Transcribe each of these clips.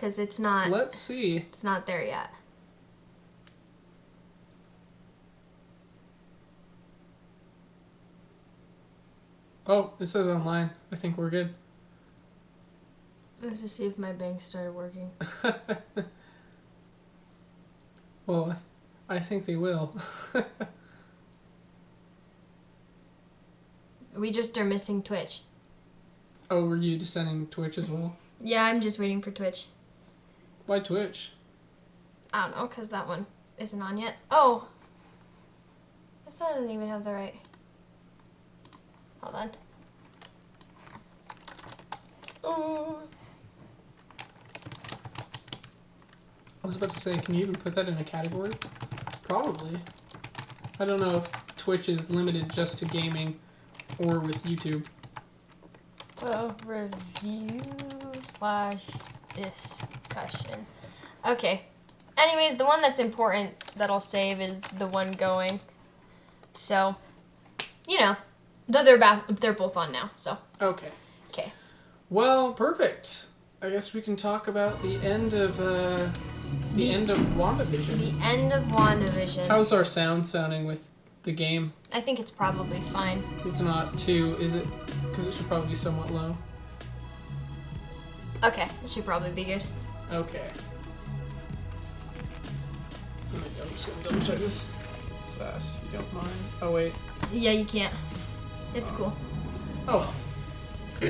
because it's not... Let's see. It's not there yet. Oh, it says online. I think we're good. Let's just see if my bank started working. Well, I think they will. We just are missing Twitch. Oh, were you just sending Twitch as well? Yeah, I'm just waiting for Twitch. Why Twitch? I don't know, because that one isn't on yet. Oh! This doesn't even have the right... Hold on. Oh. I was about to say, can you even put that in a category? Probably. I don't know if Twitch is limited just to gaming or with YouTube. Review/discussion. Okay. Anyways, the one that's important that I'll save is the one going. So, you know, they're both on now, so. Okay. Okay. Well, perfect. I guess we can talk about the end of end of WandaVision. The end of WandaVision. How's our sound sounding with the game? I think it's probably fine. It's not too, is it? Because it should probably be somewhat low. Okay, it should probably be good. Okay. I'm just gonna double check this fast, if you don't mind. Oh, wait. Yeah, you can't. It's cool. Oh.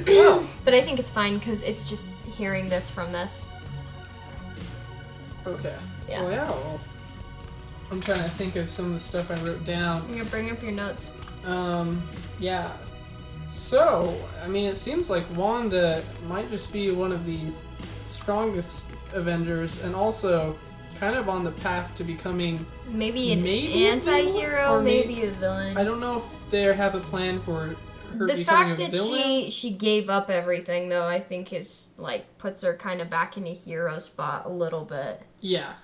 Well. But I think it's fine because it's just hearing this from this. Okay. Yeah. Well, I'm trying to think of some of the stuff I wrote down. I'm gonna bring up your notes. Yeah. So, I mean, it seems like Wanda might just be one of the strongest Avengers, and also kind of on the path to becoming maybe an maybe anti-hero, maybe a villain. I don't know if they have a plan for her the becoming fact a that villain. she gave up everything, though, I think is like puts her kind of back in a hero spot a little bit. Yeah.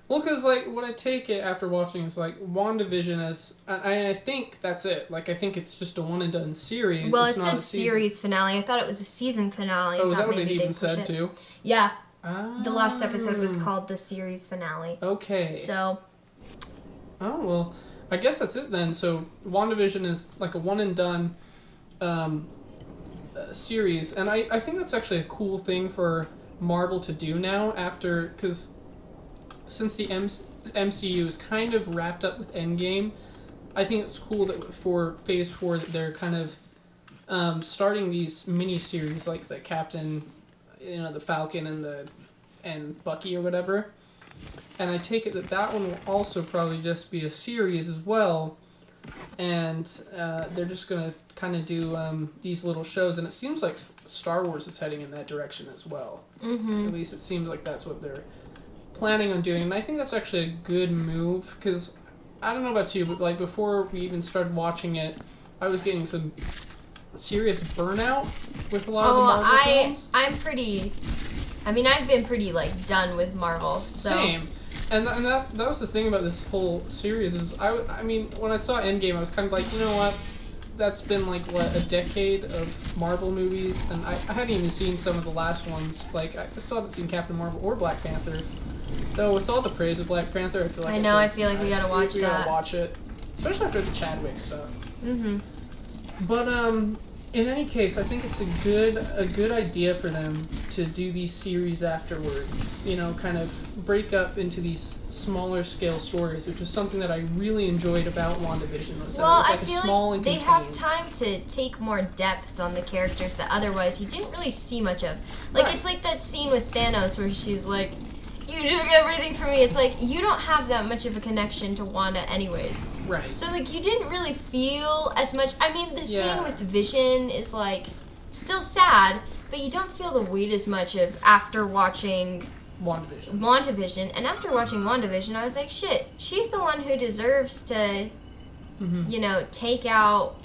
Well, because, like, what I take it after watching is, like, WandaVision as... I think that's it. Like, I think it's just a one-and-done series. Well, it's it not said a season. series finale. I thought it was a season finale. Oh, is that what it even said, too? Yeah. The last episode was called the series finale. Okay. So... Oh, well, I guess that's it then. So, WandaVision is, like, a one-and-done series. And I think that's actually a cool thing for Marvel to do now after... Because... Since the MCU is kind of wrapped up with Endgame, I think it's cool that for Phase 4 that they're kind of starting these mini-series like the Captain, the Falcon and Bucky or whatever. And I take it that one will also probably just be a series as well. And they're just going to kind of do these little shows. And it seems like Star Wars is heading in that direction as well. Mm-hmm. At least it seems like that's what they're planning on doing, and I think that's actually a good move, because I don't know about you, but like before we even started watching it, I was getting some serious burnout with a lot of the Marvel films. I've been pretty like done with Marvel. So. Same. And that was the thing about this whole series is I mean when I saw Endgame I was kind of like, you know what, that's been like a decade of Marvel movies, and I hadn't even seen some of the last ones. Like I still haven't seen Captain Marvel or Black Panther. Though with all the praise of Black Panther, I feel like I feel like we gotta watch we that. gotta watch it, especially after the Chadwick stuff. Mm-hmm. But in any case, I think it's a good idea for them to do these series afterwards. Kind of break up into these smaller scale stories, which is something that I really enjoyed about WandaVision. Was well, that it was like I feel small like and they contained. have time to take more depth on the characters that otherwise you didn't really see much of. Like Right. It's like that scene with Thanos where she's like, "You took everything from me." It's like, you don't have that much of a connection to Wanda anyways. Right. So, like, you didn't really feel as much... I mean, the scene with Vision is, like, still sad, but you don't feel the weight as much of after watching... WandaVision. And after watching WandaVision, I was like, shit, she's the one who deserves to, take out,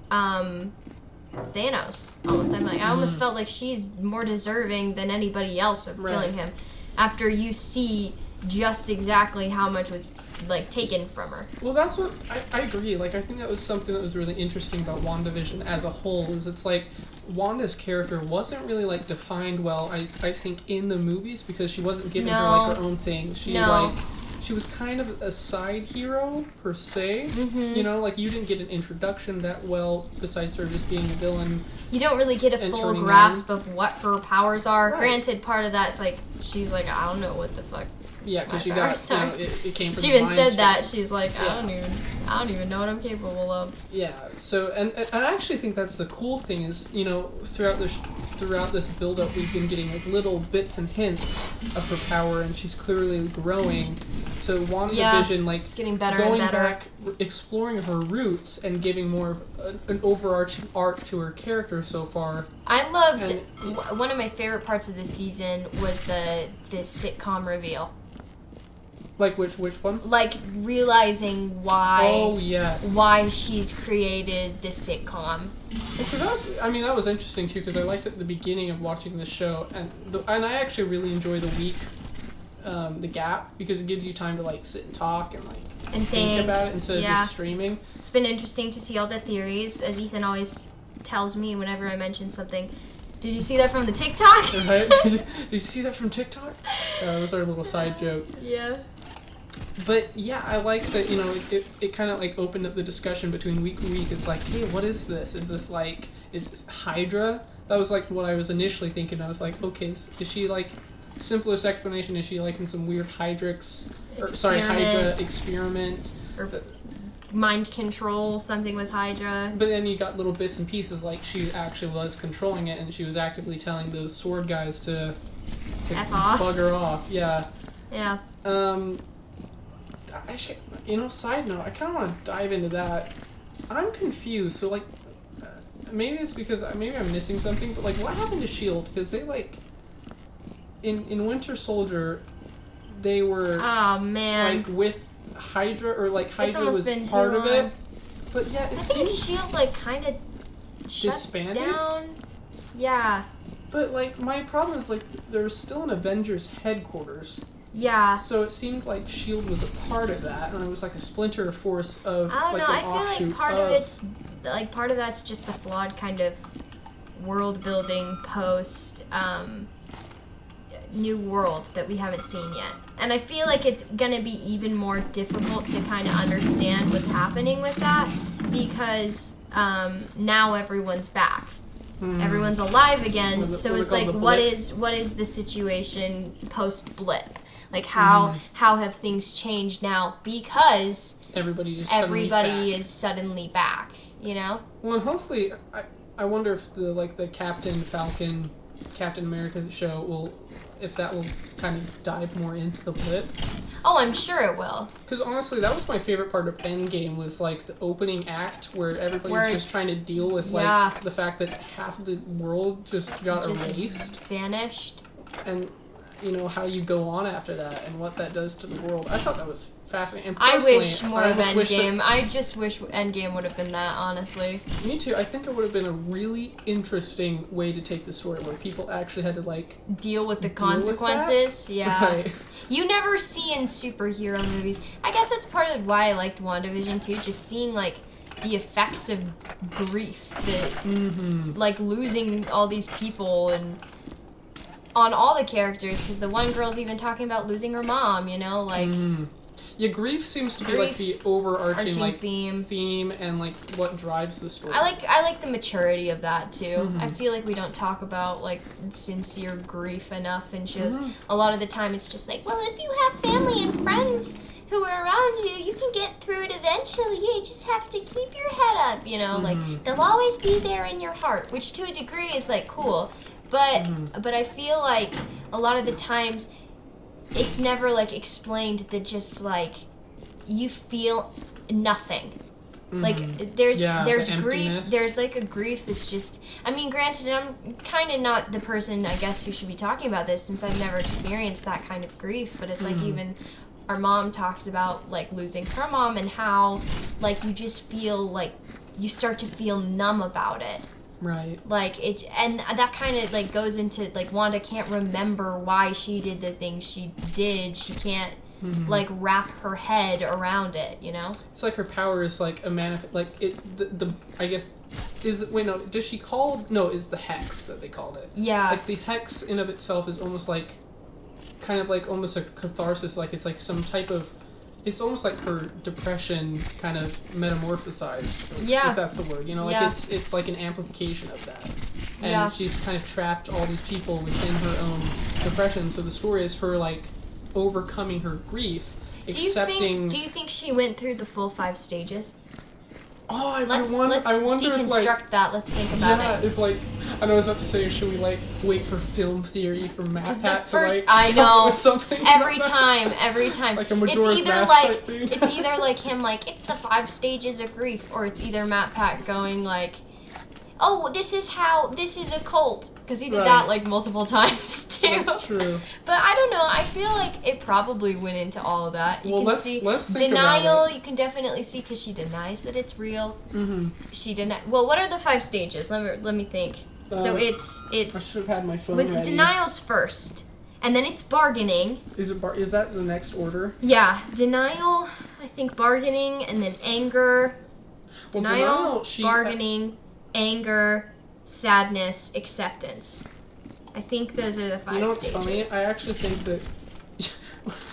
Thanos. Almost. I almost felt like she's more deserving than anybody else of killing him. After you see just exactly how much was like taken from her. Well, that's what I agree. Like, I think that was something that was really interesting about WandaVision as a whole. Is it's like Wanda's character wasn't really like defined well. I think in the movies because she wasn't given her like her own thing. She was kind of a side hero, per se. Mm-hmm. You know, like, you didn't get an introduction that well, besides her just being a villain. You don't really get a full grasp of what her powers are. Right. Granted, part of that's, like, she's like, I don't know what the fuck. Yeah, because she got, it came from she even said that. She's like, I don't even know what I'm capable of. Yeah, so, and I actually think that's the cool thing is, you know, throughout this build-up, we've been getting, like, little bits and hints of her power, and she's clearly growing to WandaVision, like, it's getting better going and better. back, exploring her roots, and giving more of an overarching arc to her character so far. I loved, one of my favorite parts of the season was the sitcom reveal. Like, which one? Like, realizing why... Oh, yes. Why she's created this sitcom. Because that was interesting, too, because I liked it at the beginning of watching the show, and I actually really enjoy the week, the gap, because it gives you time to, like, sit and talk and, like, think about it instead of just streaming. It's been interesting to see all the theories, as Ethan always tells me whenever I mention something. Did you see that from the TikTok? Right? Did you see that from TikTok? That was our little side joke. Yeah. But yeah, I like that, you know, it kind of like opened up the discussion between week to week. It's like, hey, what is this? Is this Hydra? That was like what I was initially thinking. I was like, okay, is she like, simplest explanation, is she like in some weird Hydra experiment? Or mind control, something with Hydra. But then you got little bits and pieces like she actually was controlling it and she was actively telling those sword guys to bugger off. Yeah. Yeah. Actually, you know, side note, I kind of want to dive into that. I'm confused. So, like, maybe it's because maybe I'm missing something, but, like, what happened to S.H.I.E.L.D.? Because they, like, in Winter Soldier, they were, like, with Hydra, or, like, Hydra was part of it. But, yeah, I think S.H.I.E.L.D., like, kind of disbanded? Down. Yeah. But, like, my problem is, like, there was still an Avengers headquarters. Yeah. So it seemed like S.H.I.E.L.D. was a part of that, and it was like a splinter force of I don't like know. an I offshoot feel like part of that's just the flawed kind of world building post New World that we haven't seen yet. And I feel like it's gonna be even more difficult to kind of understand what's happening with that because now everyone's back. Everyone's alive again. So it's like, what is the situation post blip? Like how have things changed now because everybody is suddenly back, you know? Well, and hopefully, I wonder if the Captain Falcon, Captain America show if that will kind of dive more into the blip. Oh, I'm sure it will. Because honestly, that was my favorite part of Endgame was like the opening act where everybody was just trying to deal with like the fact that half of the world just got erased, vanished, and you know how you go on after that and what that does to the world. I thought that was fascinating. And I wish more of Endgame. I just wish Endgame would have been that, honestly. Me too. I think it would have been a really interesting way to take the story where people actually had to like deal with the consequences. Yeah. Right. You never see in superhero movies. I guess that's part of why I liked WandaVision too, just seeing like the effects of grief that like losing all these people and on all the characters, because the one girl's even talking about losing her mom, you know, like... Yeah, grief seems to be, like, the overarching, like, theme and, like, what drives the story. I like the maturity of that, too. I feel like we don't talk about, like, sincere grief enough in shows. A lot of the time it's just like, well, if you have family and friends who are around you, you can get through it eventually. You just have to keep your head up, you know? Like, they'll always be there in your heart, which to a degree is, like, cool. But I feel like a lot of the times it's never like explained that just like you feel nothing. Like there's grief. There's like a grief that's just. I mean, granted, I'm kind of not the person I guess who should be talking about this since I've never experienced that kind of grief. But it's like even our mom talks about like losing her mom and how like you just feel like you start to feel numb about it. Right. Like it, and that kind of like goes into like Wanda can't remember why she did the things she did. She can't like wrap her head around it, you know? It's like her power is like a I guess does she call it's the hex that they called it. Yeah. Like the hex in of itself is almost like kind of like almost a catharsis, like it's like some type of it's almost like her depression kind of metamorphosized, if that's the word, you know, like it's like an amplification of that. And she's kind of trapped all these people within her own depression. So the story is her like overcoming her grief, accepting. Do you think she went through the full 5 stages? Oh, let's I wonder deconstruct that. Let's think about it. Yeah, it's like I know I was about to say, should we like wait for film theory from Matt Pat to like I know with something every time like a Majora's Mask type thing. It's either like him like it's the 5 stages of grief, or it's either Matt Pat going like, oh, this is a cult, because he did that like multiple times too. That's true. But I don't know. I feel like it probably went into all of that. You can see let's think denial. about it. You can definitely see because she denies that it's real. Mm-hmm. She Well, what are the 5 stages? Let me think. So it's. I should have had my phone ready. Denial's first, and then it's bargaining. Is that the next order? Yeah, denial. I think bargaining, and then anger. Denial, bargaining. Anger, sadness, acceptance. I think those are the 5 stages. You know what's funny? I actually think that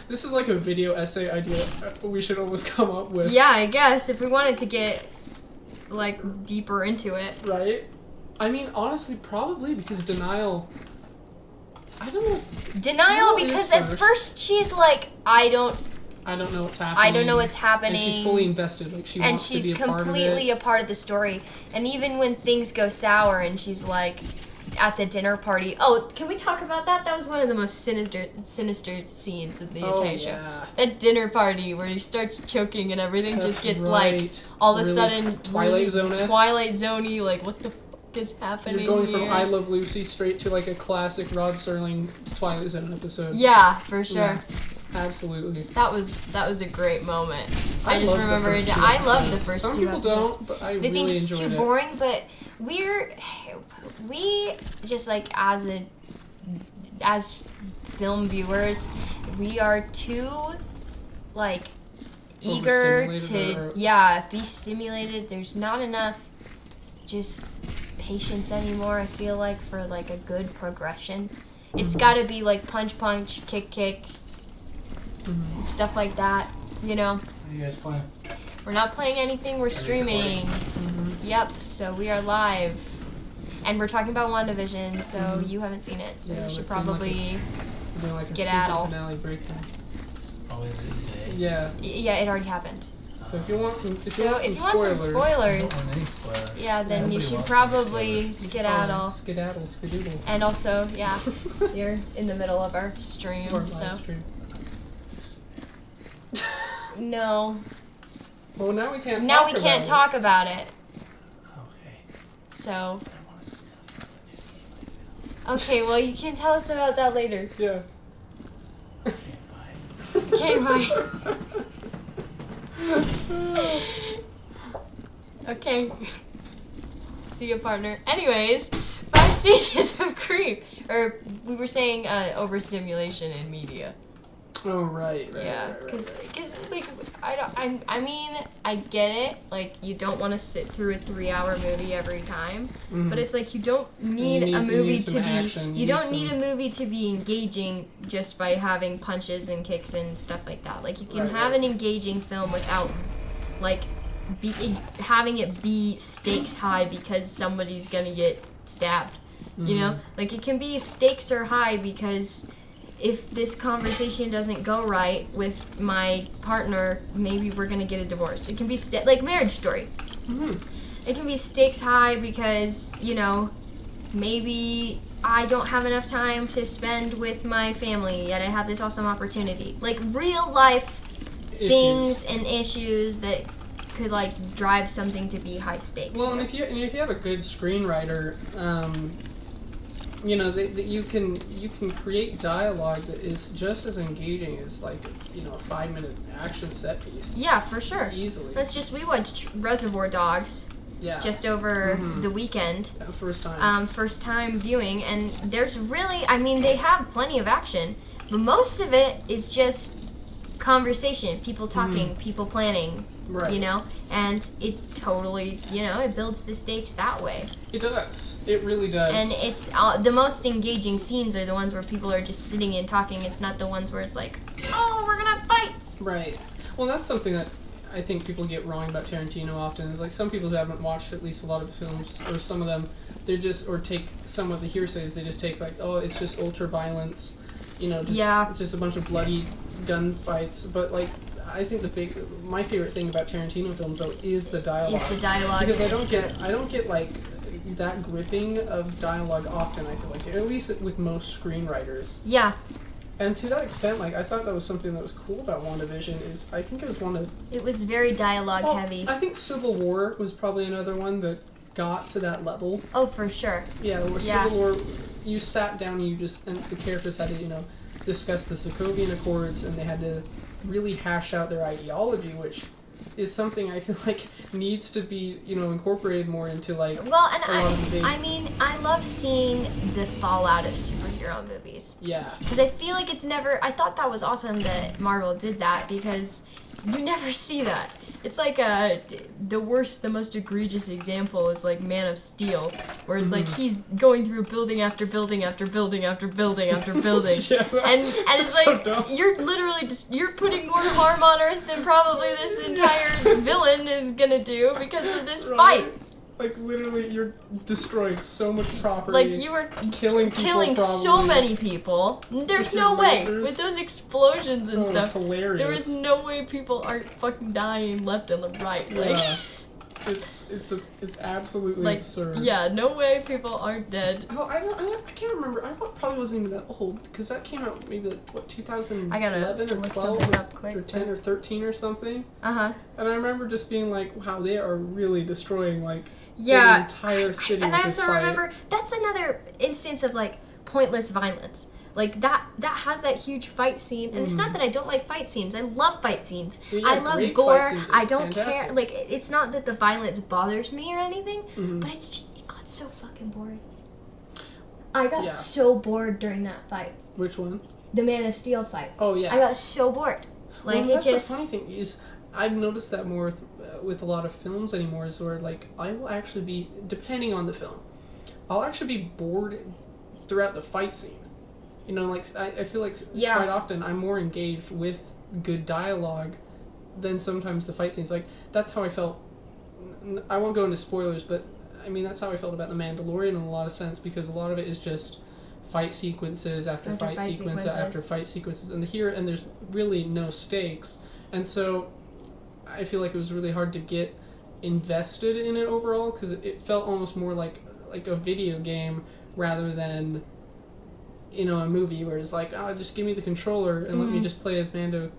this is like a video essay idea we should almost come up with. Yeah, I guess, if we wanted to get, like, deeper into it. Right? I mean, honestly, probably, because denial... I don't know. Denial because at first she's like, I don't know what's happening. I don't know what's happening. And she's fully invested. Like, she wants to be a part of it. And she's completely a part of the story. And even when things go sour and she's like at the dinner party. Oh, can we talk about that? That was one of the most sinister scenes of the entire show. That dinner party where he starts choking and everything just gets like all of a sudden Twilight Zone-y, like what the fuck is happening? You're going from I Love Lucy straight to like a classic Rod Serling Twilight Zone episode. Yeah, for sure. Yeah. Absolutely. That was a great moment. I just remember it. I love the first 2 episodes. Some people don't, but I really enjoyed it. They think it's too boring, but we just like as film viewers, we are too like eager to be stimulated. There's not enough just patience anymore, I feel like, for like a good progression. It's got to be like punch, kick, stuff like that, you know. What are you guys playing? We're not playing anything, we're streaming. Yep, so we are live. And we're talking about Wandavision, so you haven't seen it, so you should probably skedaddle. Oh, is it today? Yeah. Yeah, it already happened. So if you want some some spoilers, yeah, then you should probably skedaddle. Skedaddle. And also, yeah, you're in the middle of our stream, so. No. Well, now we can't. Talk about it. Okay. So. Okay, well, you can tell us about that later. Yeah. Okay, bye. Okay, bye. Okay. See you, partner. Anyways, 5 stages of creep. Or we were saying overstimulation in media. Oh right. Yeah, because like I mean I get it. Like you don't want to sit through a 3-hour movie every time, but it's like you don't need a movie to be. You don't need a movie to be engaging just by having punches and kicks and stuff like that. Like you can have an engaging film without like having it be stakes high because somebody's gonna get stabbed. You know, like it can be stakes are high because if this conversation doesn't go right with my partner, maybe we're gonna get a divorce. It can be like Marriage Story. It can be stakes high because, you know, maybe I don't have enough time to spend with my family, yet I have this awesome opportunity. Like real life things and issues that could like drive something to be high stakes. Well, and if you have a good screenwriter, you know, you can create dialogue that is just as engaging as like, you know, a 5-minute action set piece. Yeah, for sure. Easily. We watched Reservoir Dogs. Yeah. Just over the weekend. First time. First time viewing, and there's really, I mean, they have plenty of action, but most of it is just conversation, people talking, people planning, Right. you know, and it totally, you know, it builds the stakes that way. It does. It really does. And it's the most engaging scenes are the ones where people are just sitting and talking. It's not the ones where it's like, oh, we're gonna fight. Right. Well, that's something that I think people get wrong about Tarantino often. Is like some people who haven't watched at least a lot of films, or some of them, they're just, or take some of the hearsays, they just take like, oh, it's just ultra violence, you know, just a bunch of bloody gunfights. But like, I think my favorite thing about Tarantino films though is the dialogue. Is the dialogue. Because I don't get like that gripping of dialogue often. I feel like, at least with most screenwriters. Yeah. And to that extent, like, I thought that was something that was cool about WandaVision, is I think it was one of... It was very dialogue heavy. I think Civil War was probably another one that got to that level. Oh, for sure. Yeah, where Civil War, you sat down and and the characters had to, you know, discuss the Sokovian Accords, and they had to really hash out their ideology, which is something I feel like needs to be, you know, incorporated more into, like, well, and a lot of the big... I mean, I love seeing the fallout of superhero movies. Yeah. Because I feel like it's never... I thought that was awesome that Marvel did that, because you never see that. It's like the most egregious example is like Man of Steel, where it's like he's going through building after building after building after building after building, and it's like so you're literally you're putting more harm on Earth than probably this entire villain is gonna do because of this fight. Like, literally, you're destroying so much property. Like, you were killing so many people. There's no way. With those explosions and stuff, hilarious. there is no way people aren't fucking dying left and the right. Like, it's absolutely like, absurd. Yeah, no way people aren't dead. Oh, I can't remember. I probably wasn't even that old, because that came out maybe, like, what, 2011 or 12 or 10 or 13 or something? Uh-huh. And I remember just being like, wow, they are really destroying, like, the entire city and with I this also fight. remember, that's another instance of, like, pointless violence. Like, that has that huge fight scene, and it's not that I don't like fight scenes. I love fight scenes. Yeah, I love gore. I don't fantastic. care. Like, it's not that the violence bothers me or anything, but it's just, it got so fucking boring. I got so bored during that fight. Which one? The Man of Steel fight. Oh, yeah. I got so bored. Like, well, that's the funny thing is, I've noticed that more with a lot of films anymore, is where, like, I will actually be, depending on the film, I'll actually be bored throughout the fight scene. You know, like, I feel like quite often I'm more engaged with good dialogue than sometimes the fight scenes. Like, that's how I felt. I won't go into spoilers, but, I mean, that's how I felt about The Mandalorian in a lot of sense, because a lot of it is just fight sequences after fight sequences after fight sequences, and there's really no stakes. And so I feel like it was really hard to get invested in it overall, because it felt almost more like a video game rather than, you know, a movie where it's like, oh, just give me the controller and let me just play as Mando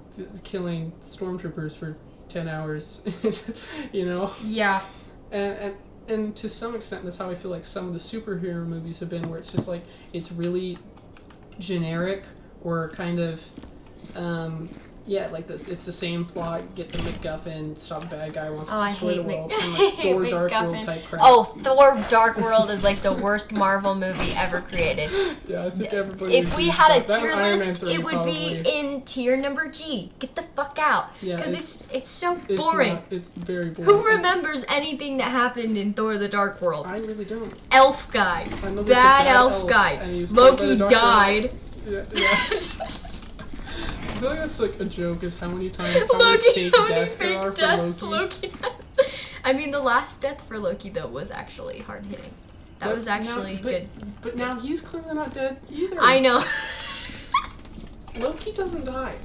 killing stormtroopers for 10 hours, you know? Yeah. And to some extent, that's how I feel like some of the superhero movies have been, where it's just like, it's really generic or kind of, like this. It's the same plot. Get the MacGuffin. Stop a bad guy. Wants to destroy the world. Kind of like Thor: Dark World type crap. Oh, Thor: Dark World is like the worst Marvel movie ever created. Yeah, I think everybody. If we had a tier list, it would be in tier number G. Get the fuck out. Yeah, because it's so boring. It's very boring. Who remembers anything that happened in Thor: The Dark World? I really don't. Elf guy. Bad elf guy. Loki died. Yeah. I feel like that's like a joke, is how many fake deaths there are for Loki. I mean, the last death for Loki, though, was actually hard hitting. That was actually good. But now he's clearly not dead either. I know. Loki doesn't die.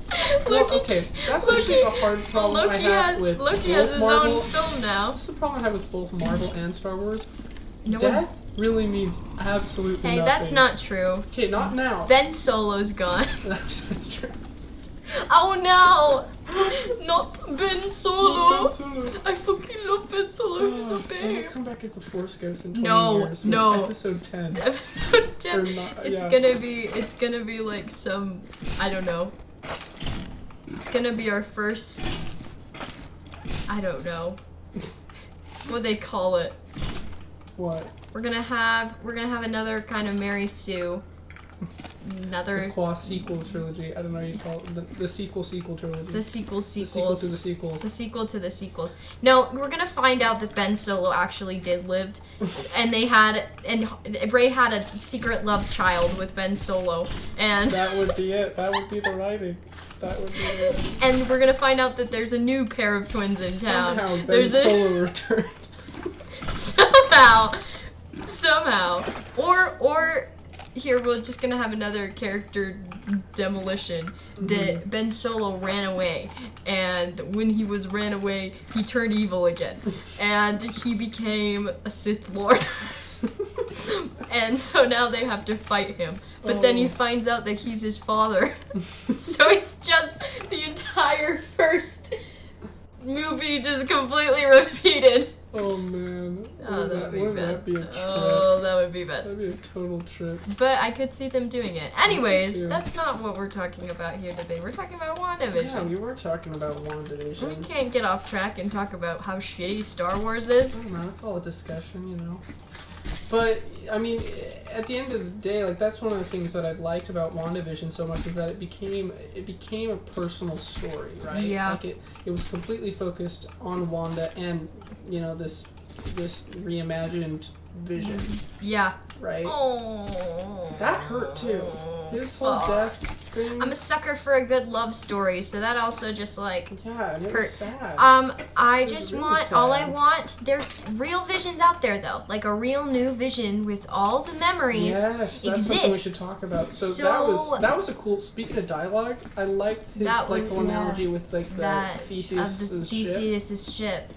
Okay, that's actually a hard problem I have with Loki has his own film now. That's the problem I have with both Marvel and Star Wars. No Death really means absolutely nothing. Hey, that's not true. Okay, not now. Ben Solo's gone. That's true. Oh no! Not Ben Solo! Ben Solo. I fucking love Ben Solo. He's a babe. I'm gonna come back as the Force Ghost in 20 years. No. Episode 10. Episode 10. It's gonna be like some, I don't know. It's gonna be our first, I don't know. What they call it. What? We're gonna have another kind of Mary Sue. Another... The quasi-sequel trilogy. I don't know what you call it. The sequel trilogy. The sequels. The sequel to the sequels. The sequel to the sequels. No, we're gonna find out that Ben Solo actually did live, and Rey had a secret love child with Ben Solo, and... That would be it. That would be the writing. That would be it. And we're gonna find out that there's a new pair of twins in town. Somehow Ben Solo returned. Somehow. Or here we're just gonna have another character demolition that Ben Solo ran away, and when he ran away, he turned evil again, and he became a Sith Lord. And so now they have to fight him, but then he finds out that he's his father. So it's just the entire first movie just completely repeated. Oh man. Oh, that would be bad. That'd be a trip. Oh, that would be bad. That'd be a total trip. But I could see them doing it. Anyways, that's not what we're talking about here today. We're talking about WandaVision. Yeah, we were talking about WandaVision. We can't get off track and talk about how shitty Star Wars is. I don't know, it's all a discussion, you know. But, I mean, at the end of the day, like, that's one of the things that I liked about WandaVision so much is that it became a personal story, right? Yeah. Like, it was completely focused on Wanda and, you know, this reimagined Vision. Yeah. Right? Oh. That hurt, too. His whole death thing. I'm a sucker for a good love story, so that also just, like... Yeah, and it was sad. I just want... All I want... There's real Visions out there, though. Like, a real new Vision with all the memories yes, that's something we should talk about. So that was a cool... Speaking of dialogue, I liked his, whole analogy with, like, the Theseus's ship.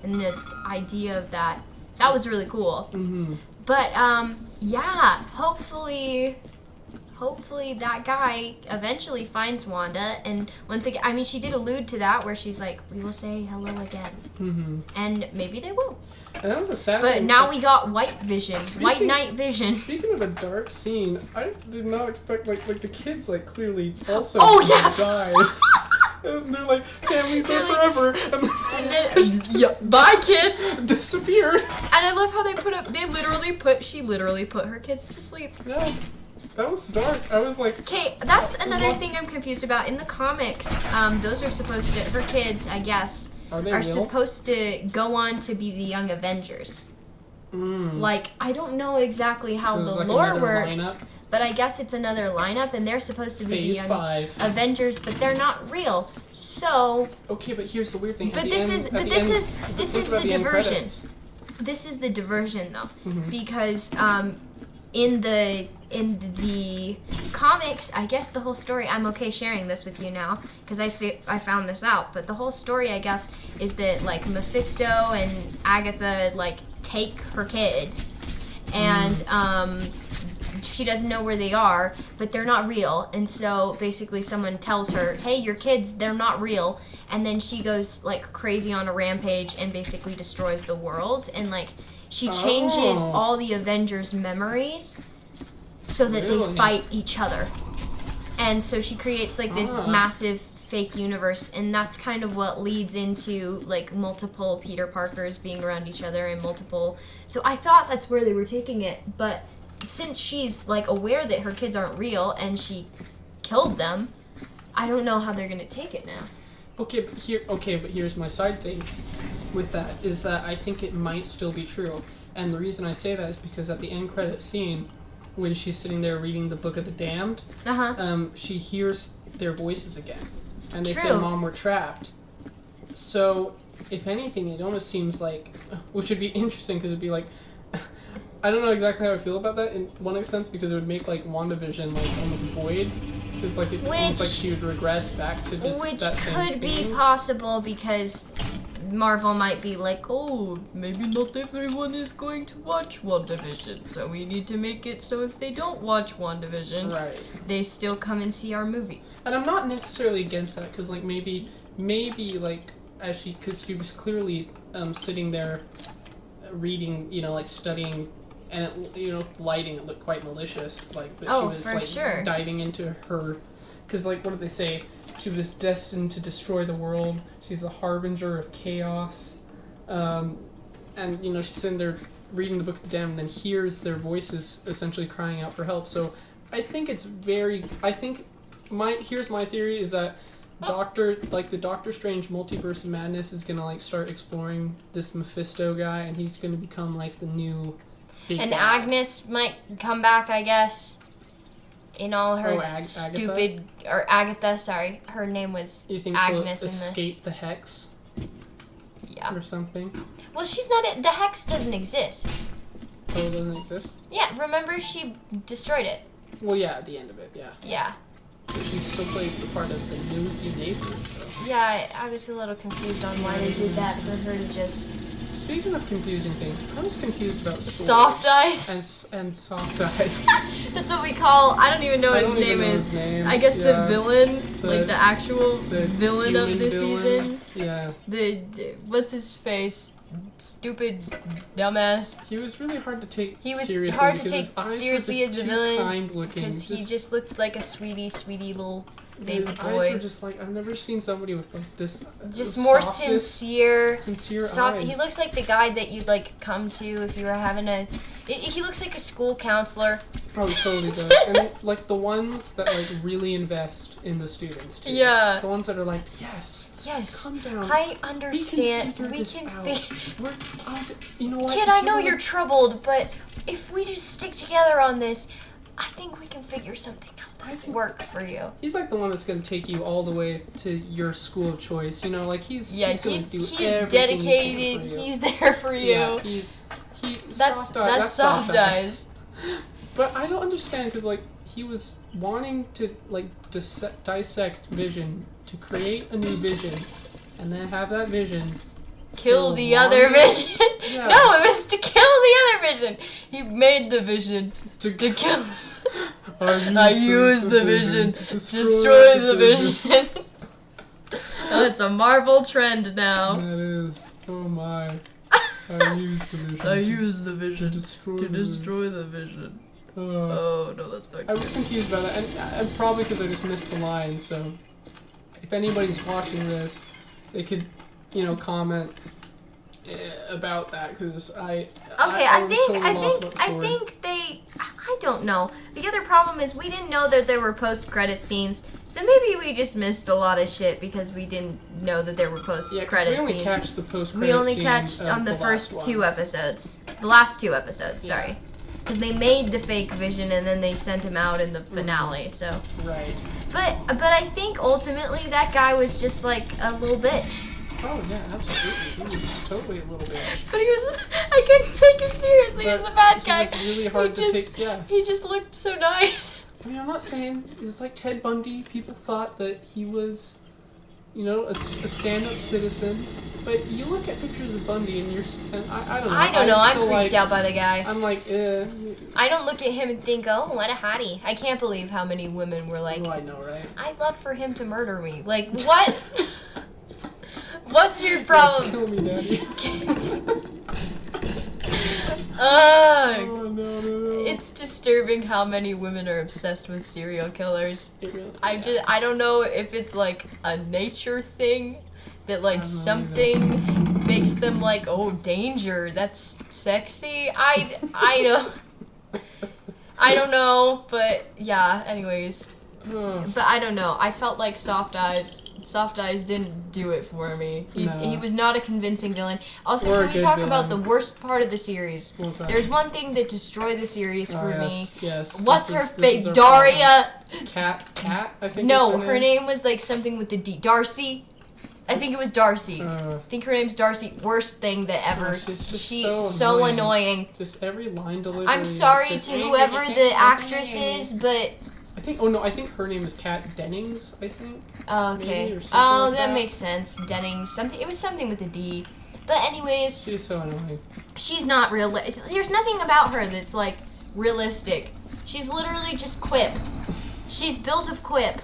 And the idea of that. That was really cool. Mm-hmm. But, yeah, hopefully that guy eventually finds Wanda, and once again, I mean, she did allude to that, where she's like, we will say hello again. Mm-hmm. And maybe they will. And that was a sad thing. But now we got White Vision, White Knight Vision. Speaking of a dark scene, I did not expect, like the kids, like, clearly also died. And they're like, families are forever. And then, bye, kids. Disappeared. And I love how she literally put her kids to sleep. Yeah. That was dark. I was like... Okay, that's another thing I'm confused about. In the comics, those are supposed to, her kids, I guess, are supposed to go on to be the Young Avengers. Like, I don't know exactly how the lore works. Lineup? But I guess it's another lineup, and they're supposed to be the Young Avengers, but they're not real. So... Okay, but here's the weird thing. But this is the diversion. This is the diversion, though. Mm-hmm. Because, in the comics, I guess the whole story, I'm okay sharing this with you now, because I found this out, but the whole story, I guess, is that, like, Mephisto and Agatha, like, take her kids, and, she doesn't know where they are, but they're not real, and so basically someone tells her, hey, your kids, they're not real, and then she goes, like, crazy on a rampage and basically destroys the world, and, like, she changes all the Avengers' memories so that they fight each other. And so she creates, like, this massive fake universe, and that's kind of what leads into, like, multiple Peter Parkers being around each other and multiple... So I thought that's where they were taking it, but since she's, like, aware that her kids aren't real and she killed them, I don't know how they're going to take it now. Okay, but here's my side thing with that, is that I think it might still be true. And the reason I say that is because at the end credit scene, when she's sitting there reading the Book of the Damned, she hears their voices again. And they say, Mom, we're trapped. So, if anything, it almost seems like, which would be interesting, because it'd be like, I don't know exactly how I feel about that in one sense, because it would make, like, WandaVision, like, almost void. It's like, almost like she would regress back to just that same thing. Which could be possible, because Marvel might be like, oh, maybe not everyone is going to watch WandaVision, so we need to make it so if they don't watch WandaVision, they still come and see our movie. And I'm not necessarily against that, because, like, maybe, like, because she was clearly sitting there reading, you know, like, studying, and it, you know, lighting, it looked quite malicious, like, that she was, like, diving into her, because, like, what did they say? She was destined to destroy the world. She's a harbinger of chaos. And, you know, she's sitting there reading the Book of the Damned and then hears their voices essentially crying out for help. So think it's very. Here's my theory is that the Doctor Strange multiverse of madness is gonna like start exploring this Mephisto guy, and he's gonna become like the new. And Agnes might come back, I guess. In all her stupid Agatha, sorry, her name was you think Agnes. She'll escape the hex? Yeah. Or something. Well, she's not. The hex doesn't exist. Oh, it doesn't exist? Yeah. Remember, she destroyed it. Well, yeah, at the end of it, yeah. Yeah. But she still plays the part of the nosy neighbors, so. Yeah, I was a little confused on why they did that for her to just. Speaking of confusing things, I was confused about Soft Eyes. And Soft Eyes. That's what we call. I don't even know what his name is. I guess the villain, like the actual villain of the season. Yeah. The what's his face? Stupid dumbass. He was really hard to take He was seriously hard to take seriously as a villain because he just looked like a sweetie little baby his boy. eyes were just like, I've never seen somebody with like this. Just more sincere eyes. He looks like the guy that you'd like come to if you were having a. He looks like a school counselor. Oh, he totally does. And like the ones that like really invest in the students too. Yeah. The ones that are like, yes, calm down. I understand. We can you know what? Kid, I know you're troubled, but if we just stick together on this, I think we can figure something out that'll work for you. He's like the one that's going to take you all the way to your school of choice. You know, like he's going to do everything dedicated. He's there for you. Yeah, that's Soft Eyes. But I don't understand because like he was wanting to like dissect Vision to create a new Vision, and then have that Vision kill the other Vision. Yeah. No, it was to kill the other Vision. He made the Vision to kill. I use the Vision to destroy the Vision. Oh, it's a Marvel trend now. That is. Oh my. I use the Vision. I use the Vision to destroy the Vision. Oh no, that's not good. I was confused about that, and probably because I just missed the line. So, if anybody's watching this, they could, comment about that because I don't know. The other problem is we didn't know that there were post-credit scenes, so maybe we just missed a lot of shit because we didn't know that there were post-credit scenes. We only catch the post-credit We only catch on the first two episodes. The last two episodes, sorry. Because they made the fake Vision and then they sent him out in the finale, so. Right. But I think ultimately that guy was just like a little bitch. Oh yeah, absolutely. He was totally a little bitch. But I couldn't take him seriously as a bad guy. He was really hard to take, yeah. He just looked so nice. I mean, I'm not saying, it's like Ted Bundy, people thought that he was, a stand-up citizen. But you look at pictures of Bundy and I don't know. I don't know, I'm freaked out by the guy. I'm like, I don't look at him and think, oh, what a hottie. I can't believe how many women were like, oh, I know, right? I'd love for him to murder me. Like, what? What's your problem? Kill me, Daddy. Oh, no. It's disturbing how many women are obsessed with serial killers. I don't know if it's like a nature thing that like something makes them like, oh, danger, that's sexy. I don't know, but yeah, anyways. But I don't know. I felt like Soft Eyes didn't do it for me. He was not a convincing villain. Also, can we talk about the worst part of the series? There's one thing that destroyed the series for me. Yes. What's her face? Daria. Cat, I think. No, her name was like something with the D. Darcy. I think it was Darcy. I think her name's Darcy. Worst thing that ever. She's so annoying. Just every line delivery. I'm sorry to whoever the actress is, but. I think her name is Kat Dennings, I think. Okay. Maybe, that makes sense. Dennings. It was something with a D. But anyways. She's so annoying. She's not real. There's nothing about her that's like realistic. She's literally just quip. She's built of quip.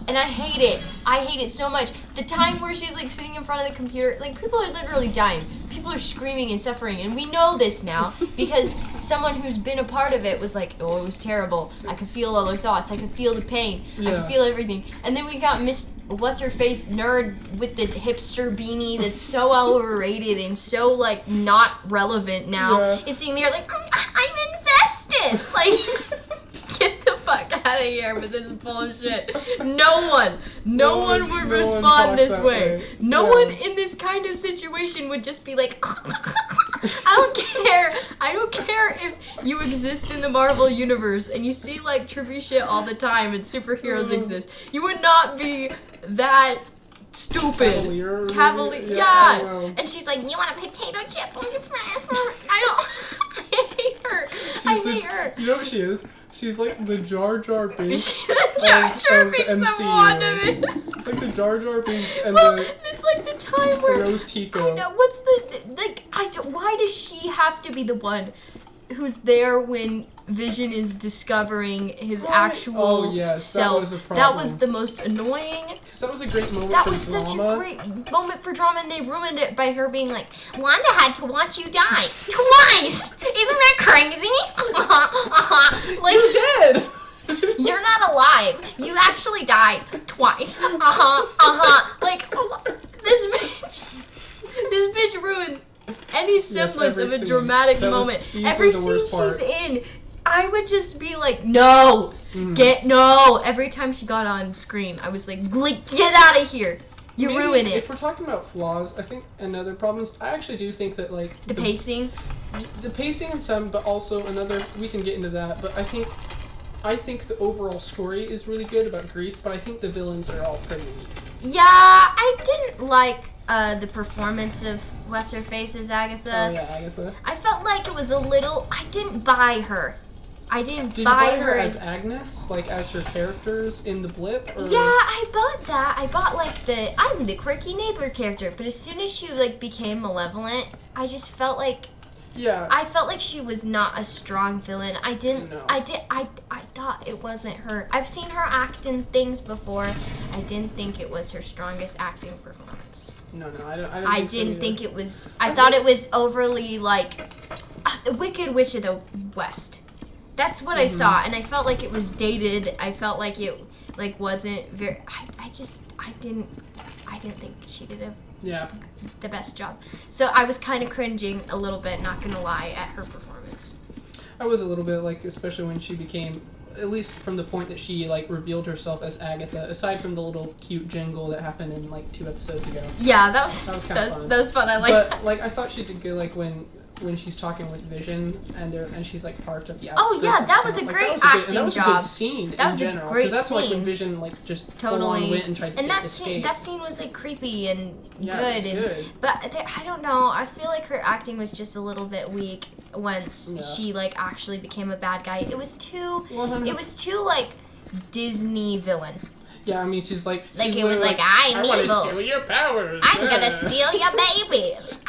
And I hate it. I hate it so much. The time where she's like sitting in front of the computer, like people are literally dying. People are screaming and suffering, and we know this now because someone who's been a part of it was like, oh, it was terrible. I could feel all her thoughts. I could feel the pain. I could feel everything. And then we got what's-her-face nerd with the hipster beanie that's so overrated and so like not relevant now. Is sitting there like, I'm invested. Like, get the out of here with this bullshit. No one would respond this way. No one in this kind of situation would just be like, I don't care if you exist in the Marvel universe and you see like trippy shit all the time and superheroes exist. You would not be that stupid. Cavalier. Yeah. And she's like, you want a potato chip on your friend? I hate her. I hate her. You know what she is? She's like the Jar Jar Binks. She's the Jar Jar Binks of Wandavison. She's like the Jar Jar Binks and it's like the time where Rose Tico. I know, what's why does she have to be the one who's there when Vision is discovering his actual self? That was a problem. That was the most annoying. Because that was a great moment That for was drama. such a great moment for drama, and they ruined it by her being like, Wanda had to watch you die twice. Isn't that crazy? Like, You're dead. You're not alive. You actually died twice. Like, this bitch ruined any semblance of a dramatic moment. Every scene she's in, I would just be like, no, no. Every time she got on screen, I was like, get out of here. You ruin it. If we're talking about flaws, I think another problem is I actually do think that like the pacing. The pacing and some, but also another, we can get into that, but I think the overall story is really good about grief, but I think the villains are all pretty weak. Yeah, I didn't like the performance of What's-Her-Face as Agatha. Oh yeah, Agatha. I felt like it was a little, I didn't buy her. Did you buy her as Agnes, like as her characters in the blip? Or? Yeah, I bought that. I bought like I'm the quirky neighbor character, but as soon as she like became malevolent, I just felt like I felt like she was not a strong villain. I thought it wasn't her. I've seen her act in things before. I didn't think it was her strongest acting performance. No, I don't. I didn't think it was. I thought it was overly like the Wicked Witch of the West. That's what I saw, and I felt like it was dated. I felt like it like wasn't very. I didn't think she did the best job. So I was kind of cringing a little bit, not gonna lie, at her performance. I was a little bit like, especially when she became, at least from the point that she like revealed herself as Agatha. Aside from the little cute jingle that happened in like 2 episodes ago. Yeah, that was kind of fun. That was fun. I like that. But like I thought she did good, like when she's talking with Vision and she's like parked at the outskirts. Oh yeah, that was a great acting job. That was a good scene that was in general. A great that's scene. Like when Vision like just full on went and tried to escape. That scene was like creepy and good. good. But I don't know. I feel like her acting was just a little bit weak once she like actually became a bad guy. It was too. It was too like Disney villain. Yeah, I mean, she's like it was like I want to steal your powers. I'm gonna steal your babies.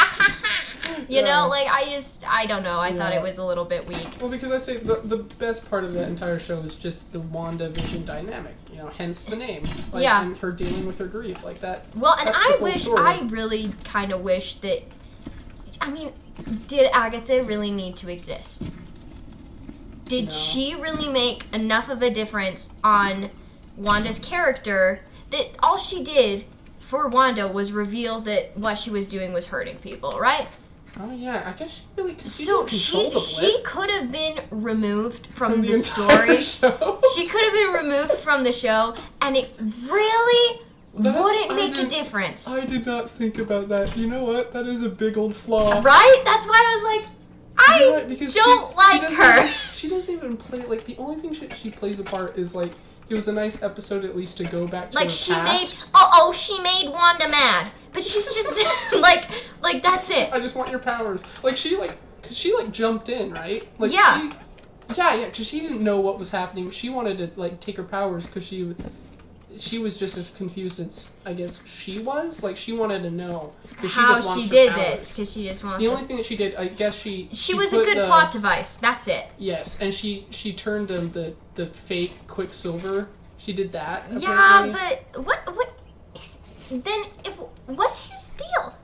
You know, like I don't know. I thought it was a little bit weak. Well, because I say the best part of the entire show is just the Wanda-Vision dynamic. You know, hence the name. Like, and her dealing with her grief, like that. Well, and I really kind of wish that. I mean, did Agatha really need to exist? Did she really make enough of a difference on Wanda's character that all she did for Wanda was reveal that what she was doing was hurting people, right? Oh yeah, I guess she really could. So she could have been removed from the story. She could have been removed from the show, and it really wouldn't make a difference. I did not think about that. You know what? That is a big old flaw. Right? That's why I was like, I don't like her. She doesn't even play, like, the only thing she plays a part is, like, it was a nice episode at least to go back to her past. She made Wanda mad. But she's just, like, that's it. I just want your powers. Like, cause she jumped in, right? Like, yeah. Because she didn't know what was happening. She wanted to, like, take her powers because she was just as confused as, I guess, she was. Like, she wanted to know. How she did this, because she just wants the only thing that she did, I guess she was a good plot device. That's it. Yes, and she turned the fake Quicksilver. She did that, apparently. Yeah, but what's his deal?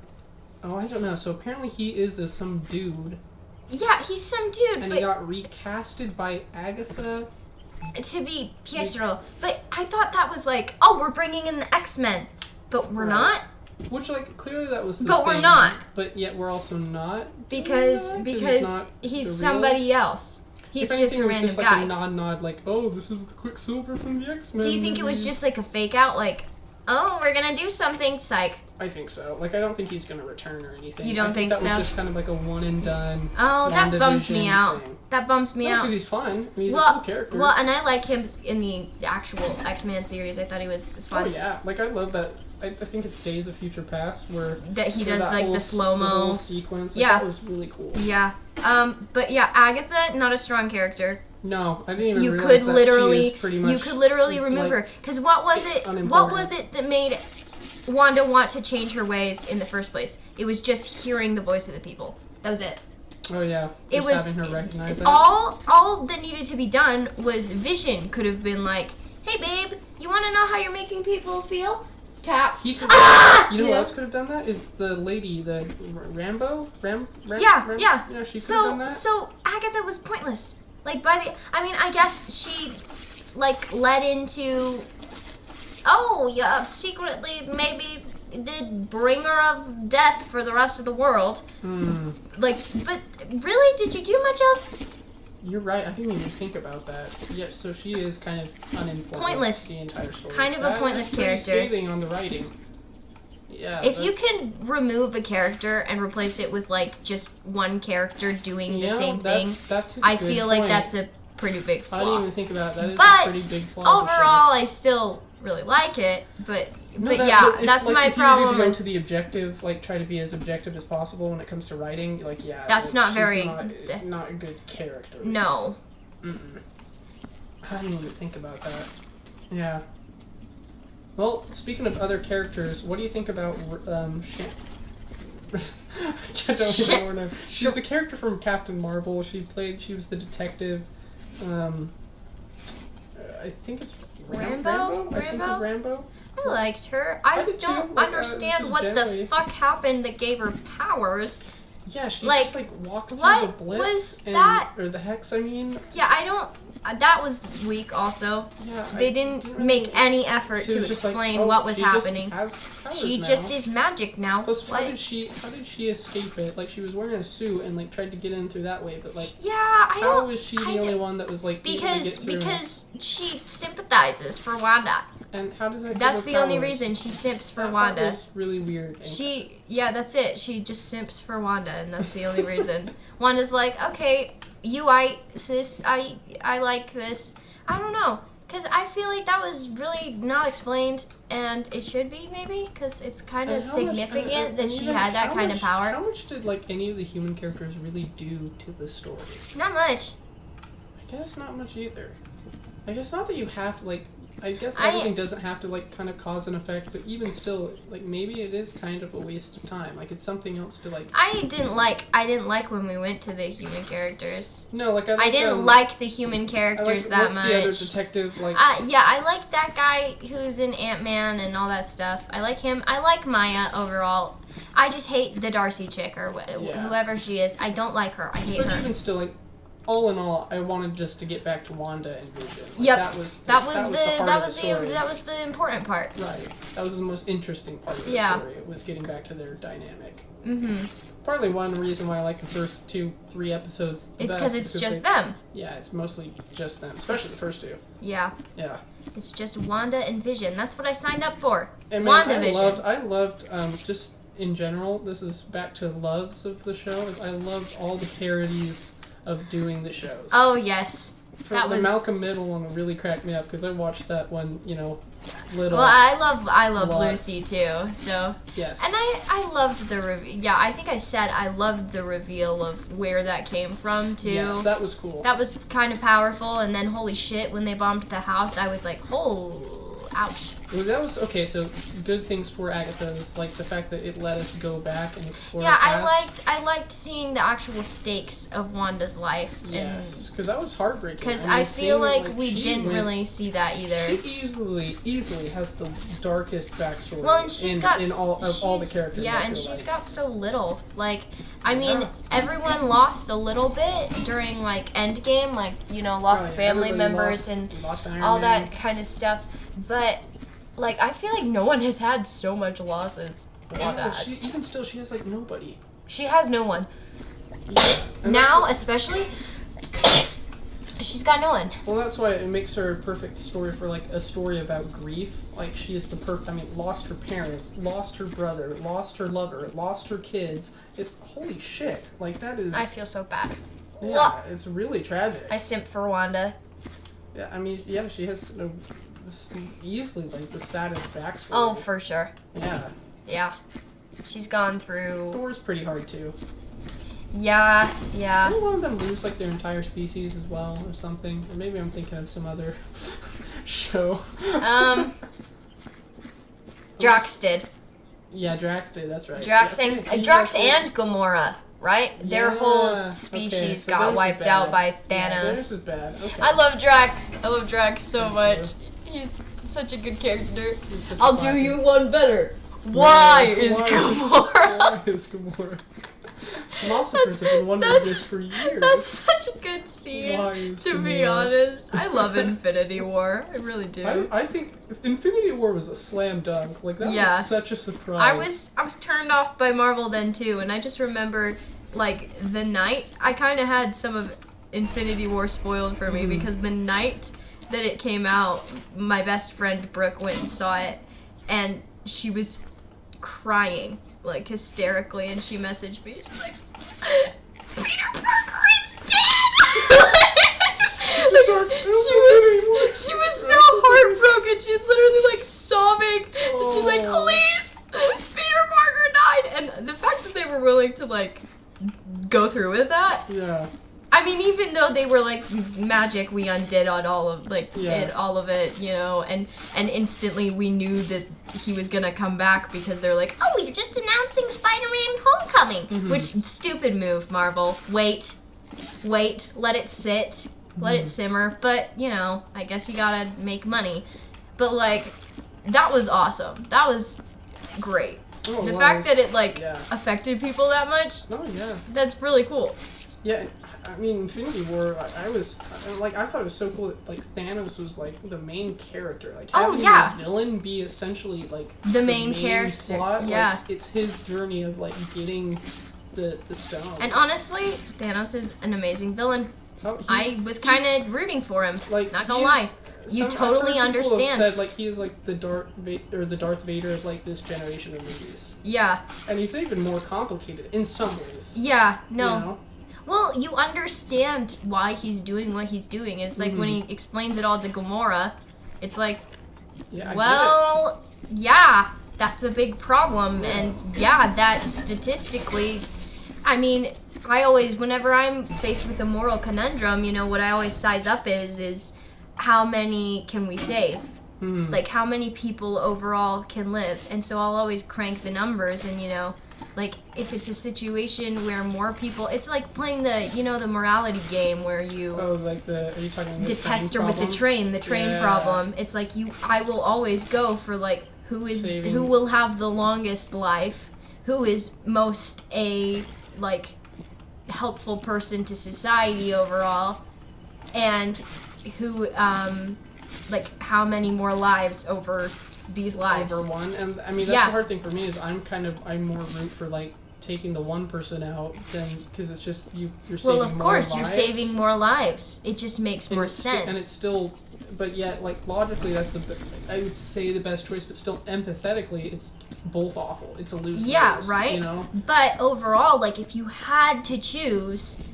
Oh, I don't know. So apparently he is some dude. Yeah, he's some dude, and he got recasted by Agatha to be Pietro. But I thought that was like, oh, we're bringing in the X-Men, but we're not. Which, like, clearly that was the But thing, we're not. But yet we're also not. Because he's somebody else. He's if just anything, a it was random just like guy. a nod, like, oh, this is the Quicksilver from the X-Men. Do you think it was just like a fake out, like, oh, we're gonna do something, psych? I think so. Like, I don't think he's gonna return or anything. You don't I think think that so? was just kind of like a one and done. Oh, that bums me out. Thing. That bums me out. Because he's fun. I mean, he's a cool character. Well, and I like him in the actual X-Men series. I thought he was fun. Oh yeah, like I love that. I think it's Days of Future Past where that he does that like the slow-mo sequence. Like, yeah, that was really cool. Yeah. But yeah, Agatha, not a strong character. No, I didn't even you realize could that literally, she is pretty much. You could literally remove her. Because what was it? What was it that made Wanda want to change her ways in the first place? It was just hearing the voice of the people. That was it. Oh yeah. It was having her recognize it. All that needed to be done was Vision could have been like, "Hey babe, you want to know how you're making people feel?" Tap. He could. You know who else could have done that? Is the lady, the Rambo? Yeah. Yeah, she could have done that. So Agatha was pointless. Like I guess she like led into. Oh, yeah, secretly maybe the bringer of death for the rest of the world. Like, but really, did you do much else? You're right. I didn't even think about that. Yeah, so she is kind of unimportant. Pointless. The entire story. Kind of a pointless character. Scathing on the writing. Yeah. If you can remove a character and replace it with like just one character doing the same thing, that's I feel like that's a pretty big flaw. I didn't even think about that. That is a pretty big flaw. Overall, I still really like it, but that's my problem. If you go to the objective, like try to be as objective as possible when it comes to writing, like that's not very not a good character. No. I didn't even think about that. Yeah. Well, speaking of other characters, what do you think about I don't even know her name. She's the character from Captain Marvel. She was the detective. I think it's Rambo. I think it's Rambo. I liked her. I don't understand what the fuck happened that gave her powers. Yeah, she just walked through the blip or the hex. I mean. Yeah, I don't. That was weak. Also, yeah, they didn't make any effort to explain what was happening. She just is magic now. Plus, how did she escape it? Like, she was wearing a suit and like tried to get in through that way, but like, how was she the only one that was like because she sympathizes for Wanda. And how does that? That's the only reason she simps for Wanda. That's really weird. That's it. She just simps for Wanda, and that's the only reason. Wanda's like, okay. sis, I like this. I don't know, because I feel like that was really not explained, and it should be, maybe, because it's kind of significant that she had that kind of power. How much did, like, any of the human characters really do to the story? Not much. I guess not much either. I guess not that you have to, like, I guess everything doesn't have to, like, kind of cause an effect, but even still, like, maybe it is kind of a waste of time. Like, it's something else to, like... I didn't like when we went to the human characters. No, like, I didn't like the human characters that much. What's the other detective, like... I like that guy who's in Ant-Man and all that stuff. I like him. I like Maya overall. I just hate the Darcy chick or whoever she is. I don't like her. I hate her. But even still, like... All in all, I wanted just to get back to Wanda and Vision. Like, yep. That was the important part. Right. That was the most interesting part of the story. It was getting back to their dynamic. Mm-hmm. Partly one reason why I like the first 2-3 episodes. It's because it's just them. Yeah, it's mostly just them, especially the first two. Yeah. Yeah. It's just Wanda and Vision. That's what I signed up for. And WandaVision. I loved just in general. This is back to loves of the show. I loved all the parodies of doing the shows. Oh yes, the Malcolm Middle one really cracked me up because I watched that one, little. Well, I love Lucy too. So yes, and I loved the reveal. Yeah, I think I said I loved the reveal of where that came from too. Yes, that was cool. That was kind of powerful. And then holy shit, when they bombed the house, I was like, oh, ouch. Well, that was okay. So good things for Agatha was like the fact that it let us go back and explore. Yeah, the past. I liked seeing the actual stakes of Wanda's life. Yes, because that was heartbreaking. Because I feel like we didn't really see that either. She easily has the darkest backstory. Well, and she's got all the characters. Yeah, and she's got so little. Like, I mean, everyone lost a little bit during like Endgame, like lost family members and all that kind of stuff, but. Like, I feel like no one has had so much losses. Wanda has. Even still, she has, like, nobody. She has no one. Yeah. Now, especially, she's got no one. Well, that's why it makes her a perfect story for, like, a story about grief. Like, she is lost her parents, lost her brother, lost her lover, lost her kids. It's, holy shit. Like, that is... I feel so bad. Yeah, it's really tragic. I simp for Wanda. Yeah, I mean, yeah, she has easily, like, the saddest backstory. Oh, for sure. Yeah. Yeah. She's gone through... Thor's pretty hard, too. Yeah. Didn't one of them lose, like, their entire species as well, or something? Or maybe I'm thinking of some other show. Drax did. Yeah, Drax did, that's right. Drax yeah, and Gamora, right? Their whole species got wiped out by Thanos. Yeah, this is bad. Okay. I love Drax so much. He's such a good character. I'll do you one better. Why is Gamora? Why is Gamora? Philosophers have been wondering this for years. That's such a good scene, to be honest. I love Infinity War. I really do. I think Infinity War was a slam dunk. Like, that was such a surprise. I was turned off by Marvel then, too, and I just remember, like, the night, I kind of had some of Infinity War spoiled for me, because the night that it came out, my best friend Brooke went and saw it, and she was crying, like, hysterically, and she messaged me. She's like, Peter Parker is dead! She was so heartbroken. She was literally, like, sobbing. And she's like, please, Peter Parker died. And the fact that they were willing to, like, go through with that. Yeah. I mean, even though they were like magic, we undid on all of all of it, you know, and instantly we knew that he was gonna come back because they're like, oh, you're just announcing Spider-Man Homecoming, which stupid move, Marvel. Wait, let it sit, let it simmer. But you know, I guess you gotta make money. But like, that was awesome. That was great. Oh, the fact that it affected people that much. Oh yeah. That's really cool. Yeah, I mean, Infinity War, I thought it was so cool that, like, Thanos was, like, the main character. Like, having the villain be essentially, like, the main character. Plot, yeah. Like, it's his journey of, like, getting the stone. And honestly, Thanos is an amazing villain. Oh, I was kind of rooting for him. Like, not gonna lie. You totally understand. People have said, like, he is, like, the Darth Vader of, like, this generation of movies. Yeah. And he's even more complicated in some ways. Yeah, no. You know? Well, you understand why he's doing what he's doing. It's like when he explains it all to Gamora, it's like, yeah, that's a big problem. And yeah, that statistically, I mean, whenever I'm faced with a moral conundrum, you know, what I always size up is how many can we save? Like, how many people overall can live? And so I'll always crank the numbers and, you know, like, if it's a situation where more people... It's like playing the morality game where you... Oh, like are you talking about the tester problem? With the train problem. It's like I will always go for, like, who will have the longest life, who is most like, helpful person to society overall, and who, like, how many more lives over these lives. Over one, and I mean, that's the hard thing for me is I'm more root for, like, taking the one person out than, because it's just, you're saving more lives. Well, of course, you're saving more lives. It just makes more sense. And it's still, but yet, like, logically, that's I would say the best choice, but still, empathetically, it's both awful. It's a lose-lose. Yeah, right? You know? But overall, like, if you had to choose,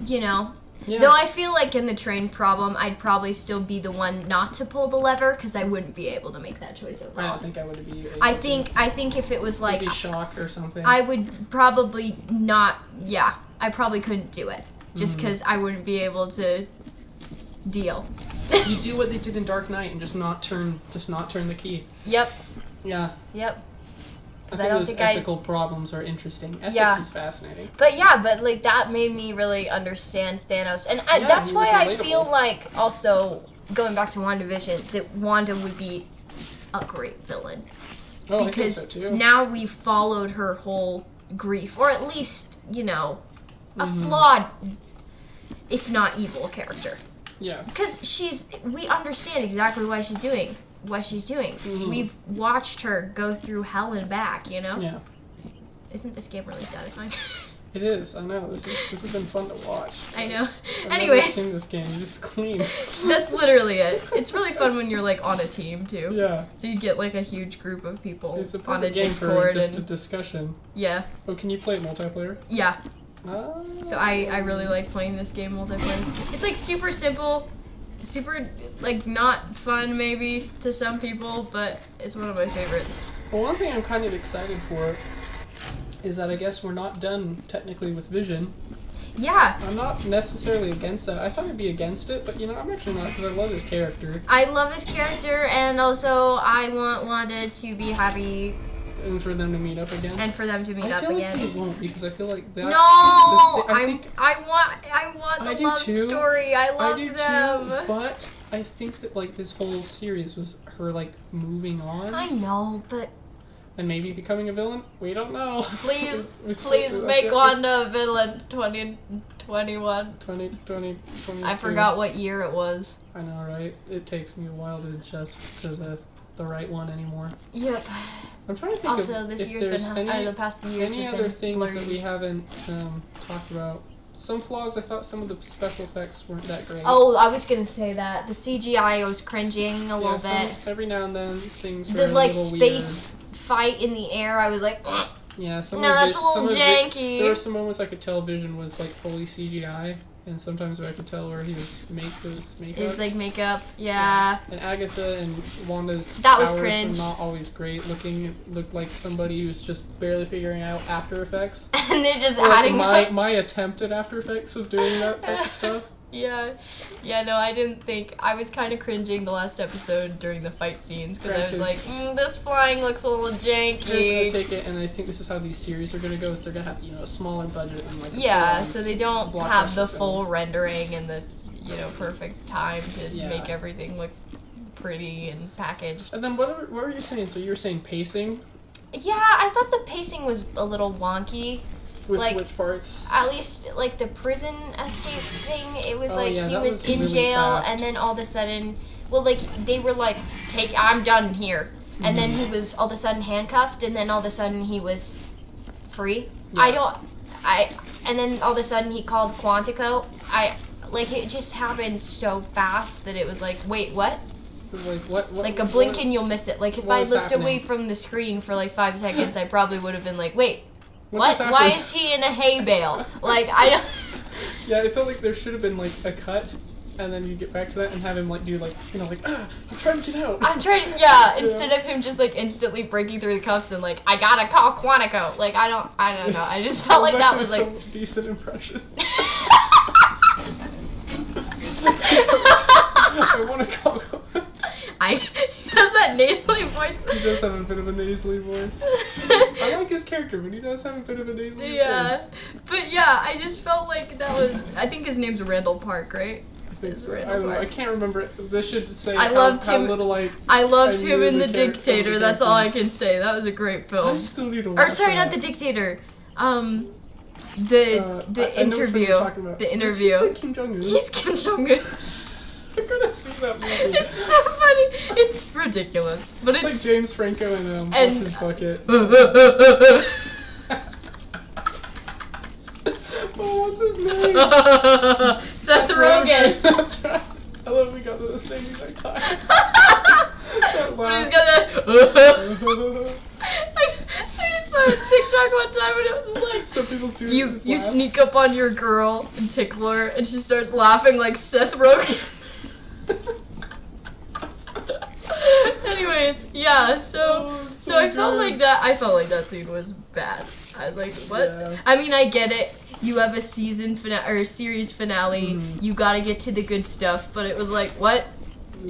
you know... Yeah. Though I feel like in the train problem, I'd probably still be the one not to pull the lever because I wouldn't be able to make that choice overall. I don't think I would be able I think if it was like... Maybe shock or something. I would probably not... Yeah, I probably couldn't do it just because I wouldn't be able to deal. You do what they did in Dark Knight and just not turn the key. Yep. Yeah. Yep. I think those ethical problems are interesting. Ethics is fascinating. But like, that made me really understand Thanos. And that's why I feel like, also, going back to WandaVision, that Wanda would be a great villain. Oh, because I think so too. Now we've followed her whole grief, or at least, you know, a flawed, if not evil, character. Yes. Because we understand exactly why she's doing what she's doing. We've watched her go through hell and back, you know? Yeah. Isn't this game really satisfying? It is. I know. This has been fun to watch. I know. I've Anyways, never seen this game. You just clean. that's literally it. It's really fun when you're like on a team too. Yeah. So you get like a huge group of people It's a on a perfect game Discord for just a and discussion. yeah. Oh, can you play multiplayer? Yeah. Oh. So I really like playing this game multiplayer. It's like super simple, super like not fun maybe to some people, but it's one of my favorites. Well, one thing I'm kind of excited for is that I guess we're not done technically with Vision. Yeah. I'm not necessarily against that. I thought I'd be against it, but I'm actually not because I love his character. I love his character, and also I want Wanda to be happy. And for them to meet up again. And for them to meet up I feel again. like they won't because I feel like that. No, I want the love story. I love them. Too, but I think that like this whole series was her like moving on. I know, but and maybe becoming a villain. We don't know. Please, please make Wanda a villain. 2021. 2020. I forgot what year it was. I know, right? It takes me a while to adjust to the right one anymore. Yep. I'm trying to think also, of this if year's there's been any, the past years any have other been things blurry. that we haven't talked about. Some flaws, I thought some of the special effects weren't that great. Oh, I was gonna say that. The CGI, I was cringing a little bit. Every now and then things were The a like little space fight in the air, I was like, ugh. Yeah, some no, that's a little janky. There were some moments I could tell Vision was like fully CGI, and sometimes I could tell where he was makeup. It's like makeup, yeah. And Agatha and Wanda's that was powers cringe. were not always great looking. It looked like somebody who's just barely figuring out After Effects. And they're just or adding my attempt at After Effects of doing that type of stuff. Yeah, no, I didn't think. I was kind of cringing the last episode during the fight scenes because I was like, this flying looks a little janky. Here's gonna take it, and I think this is how these series are gonna go. Is they're gonna have a smaller budget and like so they don't have the full rendering and the perfect time to make everything look pretty and packaged. And then what were you saying? So you were saying pacing? Yeah, I thought the pacing was a little wonky. With like, which parts? At least, like, the prison escape thing, it was he was in really jail, fast. and then all of a sudden, they were like, I'm done here. And then he was all of a sudden handcuffed, and then all of a sudden he was free. Yeah. And then all of a sudden he called Quantico. It just happened so fast that it was like, wait, what? It was like, what? Like a blink and you'll miss it. Like, if I looked away from the screen for like 5 seconds, I probably would have been like, wait. What? Why is he in a hay bale? Like, I don't... Yeah, it felt like there should have been, like, a cut, and then you get back to that and have him, like, do, like, I'm trying to get out. Instead of him just, like, instantly breaking through the cuffs and, like, I gotta call Quantico. Like, I don't know. I just felt like that was, like... That was actually a decent impression. I want to call He has that nasally voice. He does have a bit of a nasally voice. I like his character, but he does have a bit of a nasally voice. But yeah, I just felt like that was... I think his name's Randall Park, right? I think so. I don't know. I can't remember it. This should say I loved him in The Dictator. That's all I can say. That was a great film. I still need to watch not The Dictator. The interview. The interview. Is he Kim Jong-un? He's Kim Jong-un. I gotta see that movie. It's so funny. It's ridiculous, but it's like James Franco and what's his bucket? What's his name? Seth Rogen. That's right. I love we got the same exact time. But he's got that. I just saw a TikTok one time and it was like, some people do you sneak up on your girl and tickle her and she starts laughing like Seth Rogen. Anyways, yeah, so I felt like that scene was bad. I was like, what? Yeah. I mean, I get it. You have a season finale or a series finale. Mm-hmm. You gotta get to the good stuff, but it was like, what?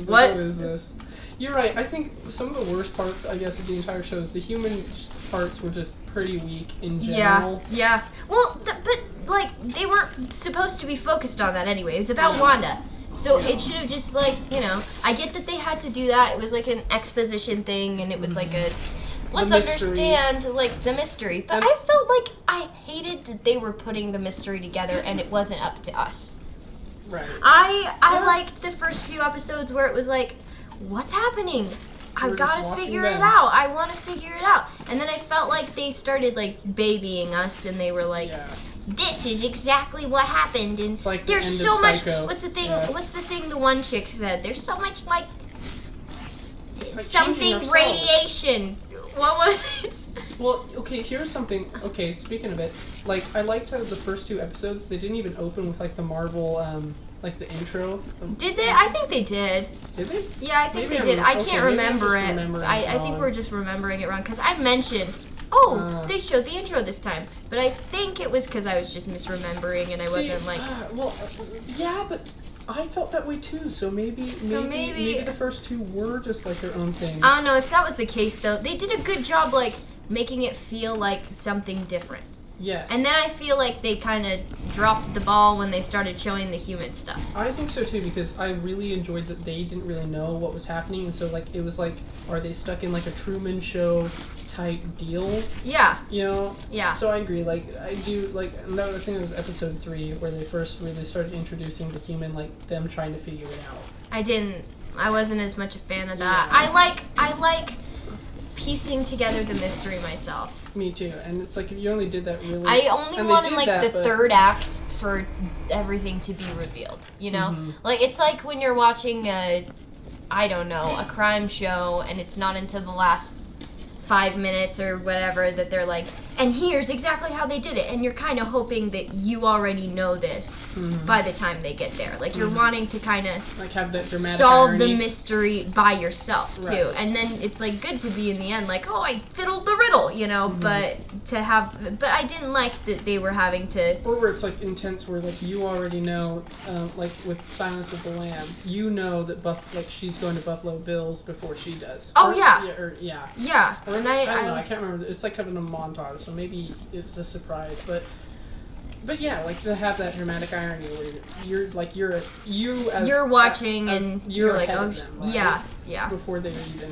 What is this? You're right. I think some of the worst parts, I guess, of the entire show is the human parts were just pretty weak in general. Yeah. Well, but like they weren't supposed to be focused on that anyway. It's about Wanda. So it should have just, like, I get that they had to do that. It was, like, an exposition thing, and it was, like, let's understand, like, the mystery. But I felt like I hated that they were putting the mystery together, and it wasn't up to us. Right. I liked the first few episodes where it was, like, what's happening? I've got to figure it out. I want to figure it out. And then I felt like they started, like, babying us, and they were like... Yeah. this is exactly what happened, and It's like there's the so end of much. Psycho. What's the thing? Yeah. What's the thing? The one chick said. There's so much like It's like something changing ourselves. radiation. What was it? Well, okay, here's something. Okay, speaking of it, like, I liked how the first 2 episodes, they didn't even open with, like, the Marvel, like, the intro. Did they? I think they did. Did they? Yeah, I think Maybe they did. I okay, can't maybe I'm remember just it. remembering it I think wrong. we're just remembering it wrong because I mentioned, they showed the intro this time, but I think it was because I was just misremembering and I wasn't like. Yeah, but I felt that way too. So maybe the first 2 were just like their own things. I don't know if that was the case though. They did a good job like making it feel like something different. Yes. And then I feel like they kind of dropped the ball when they started showing the human stuff. I think so too, because I really enjoyed that they didn't really know what was happening, and so like it was like, are they stuck in like a Truman Show type deal? Yeah. You know? Yeah. So I agree. Like I do like, and that, I think it was episode 3 where they first really started introducing the human, like them trying to figure it out. I wasn't as much a fan of that. Yeah. I like piecing together the mystery myself. Me too. And it's like if you only did that really. I only and wanted they like did that, the but- third act for everything to be revealed, you know? Like it's like when you're watching a crime show and it's not until the last 5 minutes or whatever that they're like, and here's exactly how they did it, and you're kind of hoping that you already know this by the time they get there. Like you're wanting to kind of like have that dramatic solve irony. the mystery by yourself too, Right. and then it's like good to be in the end like, oh, I fiddled the riddle, you know. But I didn't like that they were having to. Or where it's like intense, where like you already know, like with Silence of the Lamb, you know that she's going to Buffalo Bills before she does. Oh, yeah. Yeah. Yeah, Or, and I don't know. I can't remember. It's like having a montage, so maybe it's a surprise. But yeah, like to have that dramatic irony where you're watching and you're like, ahead oh, of them, right? yeah, Before they even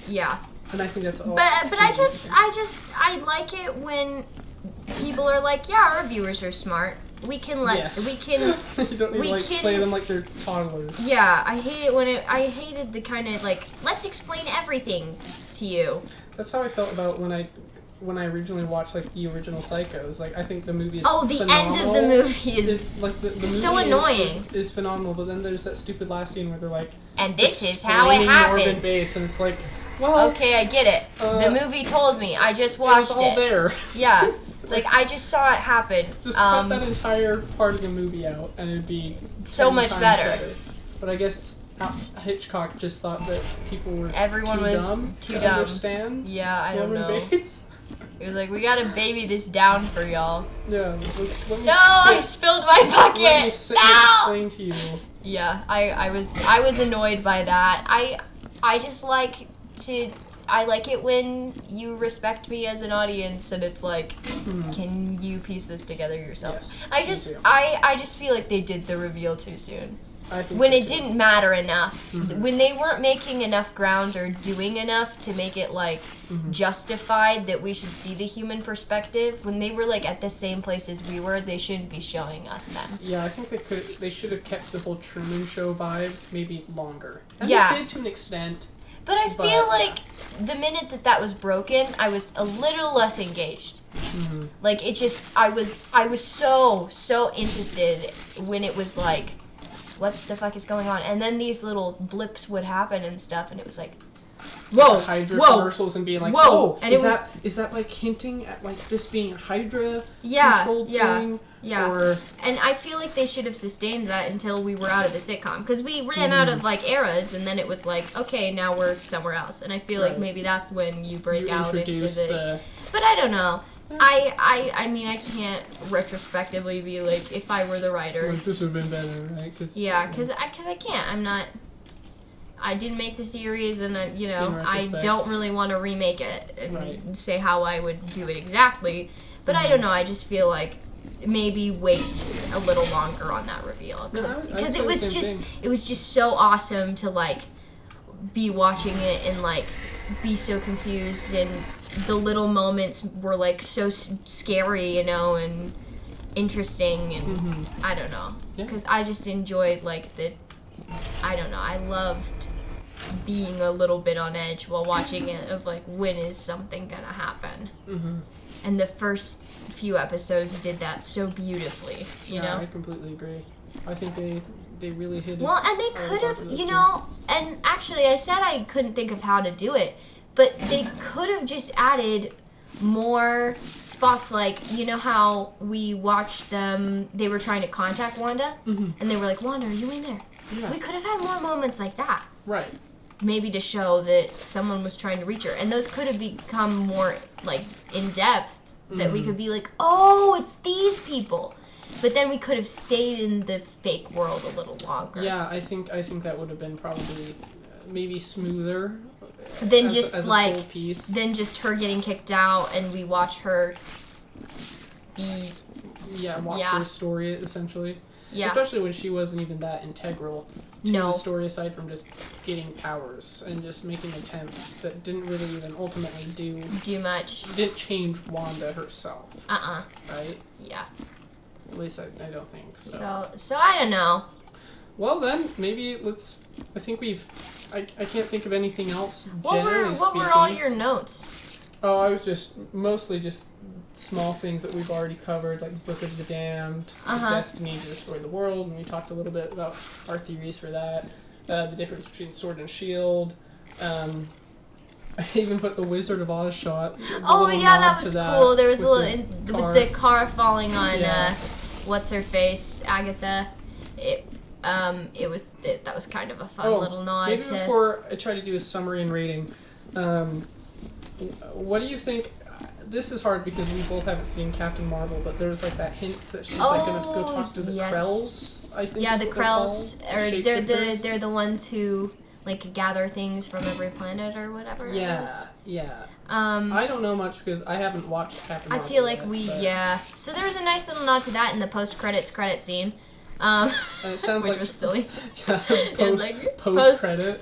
yeah. And I think that's all. But I like it when people are like, yeah, our viewers are smart. We can you don't need to play them like they're toddlers. Yeah, I hate it I hated the kind of like, let's explain everything to you. That's how I felt about when I originally watched like the original Psychos. Like I think the movie is the phenomenal. end of the movie is like the movie so annoying. Is phenomenal, but then there's that stupid last scene where they're like, and this is how it explaining happened. Norman Bates, and it's like, well, okay, I get it. The movie told me. I just watched it. Was all there. Yeah. It's like, I just saw it happen. Just cut that entire part of the movie out, and it'd be so much better. But I guess Hitchcock just thought that people were Everyone too was dumb too to dumb. Understand. Yeah, I don't know. Bates. He was like, we gotta baby this down for y'all. Yeah. Let me I spilled my bucket. Let me sit and explain to you. Yeah, I was annoyed by that. I just like to. I like it when you respect me as an audience, and it's like, can you piece this together yourself? Yes, I just feel like they did the reveal too soon. I think when so it too. didn't matter enough, when they weren't making enough ground or doing enough to make it like justified that we should see the human perspective, when they were like at the same place as we were, they shouldn't be showing us them. Yeah, I think they should have kept the whole Truman Show vibe maybe longer. And Yeah. they did to an extent. But I feel like the minute that was broken, I was a little less engaged. Like it just, I was so interested when it was like, what the fuck is going on? And then these little blips would happen and stuff, and it was like, whoa, the Hydra whoa, commercials and being like, whoa. oh, And is that like hinting at like this being a Hydra Yeah, controlled yeah, thing? yeah. Or And I feel like they should have sustained that until we were out of the sitcom, because we ran out of like eras, and then it was like, okay, now we're somewhere else. And I feel like maybe that's when you break out into the. But I don't know. I mean, I can't retrospectively be like, if I were the writer. Like, this would have been better, right? Because I can't. I'm not. I didn't make the series, and I retrospect. don't really want to remake it and Right. say how I would do it exactly. But I don't know. I just feel like maybe wait a little longer on that reveal, because it was just so awesome to like be watching it and like be so confused, and the little moments were like so scary, and interesting, and I don't know, because I just enjoyed like I don't know, I loved being a little bit on edge while watching it, of like, when is something gonna happen. and the first few episodes did that so beautifully. You know, I completely agree. I think they really hit it. Well, and they could have, and actually I said I couldn't think of how to do it, but they could have just added more spots, like, you know how we watched them, they were trying to contact Wanda, and they were like, Wanda, are you in there? Yeah. We could have had more moments like that. Right. Maybe to show that someone was trying to reach her. And those could have become more, like, in-depth, that we could be like, oh, it's these people. But then we could have stayed in the fake world a little longer. Yeah, I think that would have been probably maybe smoother. Than just than just her getting kicked out and we watch her be her story essentially. Yeah. Especially when she wasn't even that integral to the story, aside from just getting powers and just making attempts that didn't really even ultimately do much. Didn't change Wanda herself. Right? Yeah. At least I don't think so. So I don't know. Well then, maybe I think I can't think of anything else. What were all your notes? Oh, I was just mostly just small things that we've already covered, like Book of the Damned, the Destiny to Destroy the World, and we talked a little bit about our theories for that, the difference between Sword and Shield. I even put the Wizard of Oz shot. Oh yeah, that was cool. There was a little with the car falling on what's her face, Agatha. That was kind of a fun little nod. Maybe before I try to do a summary and rating, what do you think? This is hard because we both haven't seen Captain Marvel, but there was like that hint that she's like gonna go talk to the Krells. I think. Yeah, the Krells, they're the ones who like gather things from every planet or whatever. Yeah. I don't know much because I haven't watched Captain Marvel. I feel like So there was a nice little nod to that in the post-credits credit scene. And it sounds which was silly. Post-credit.